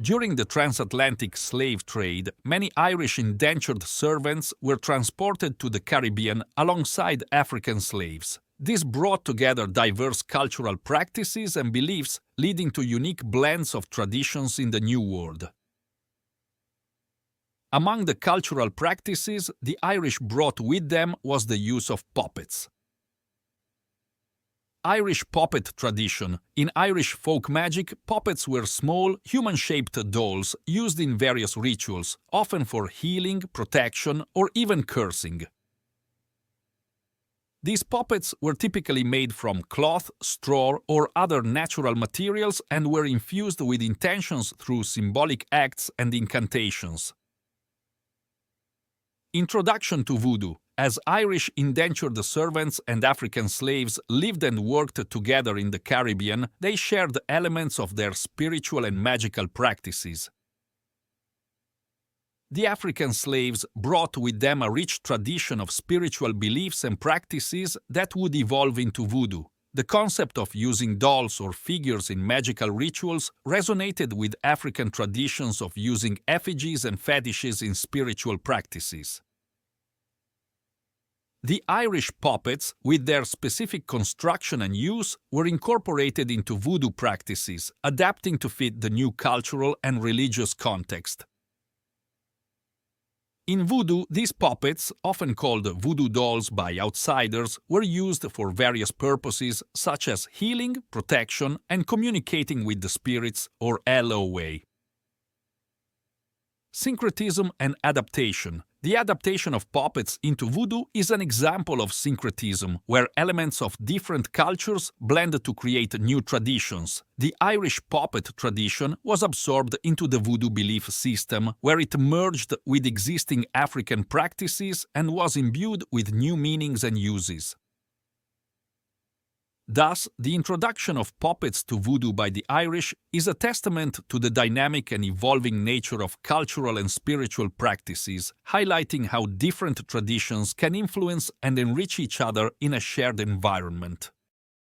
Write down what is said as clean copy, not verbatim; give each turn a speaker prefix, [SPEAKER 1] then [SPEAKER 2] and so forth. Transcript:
[SPEAKER 1] During the transatlantic slave trade, many Irish indentured servants were transported to the Caribbean alongside African slaves. This brought together diverse cultural practices and beliefs, leading to unique blends of traditions in the New World. Among the cultural practices the Irish brought with them was the use of puppets. Irish puppet tradition. In Irish folk magic, puppets were small, human-shaped dolls used in various rituals, often for healing, protection, or even cursing. These puppets were typically made from cloth, straw, or other natural materials and were infused with intentions through symbolic acts and incantations. Introduction to Voodoo. As Irish indentured servants and African slaves lived and worked together in the Caribbean, they shared elements of their spiritual and magical practices. The African slaves brought with them a rich tradition of spiritual beliefs and practices that would evolve into Voodoo. The concept of using dolls or figures in magical rituals resonated with African traditions of using effigies and fetishes in spiritual practices. The Irish puppets, with their specific construction and use, were incorporated into Voodoo practices, adapting to fit the new cultural and religious context. In Voodoo, these puppets, often called voodoo dolls by outsiders, were used for various purposes such as healing, protection, and communicating with the spirits or LOA. Syncretism and adaptation. The adaptation of puppets into Voodoo is an example of syncretism, where elements of different cultures blend to create new traditions. The Irish puppet tradition was absorbed into the Voodoo belief system, where it merged with existing African practices and was imbued with new meanings and uses. Thus, the introduction of puppets to Voodoo by the Irish is a testament to the dynamic and evolving nature of cultural and spiritual practices, highlighting how different traditions can influence and enrich each other in a shared environment.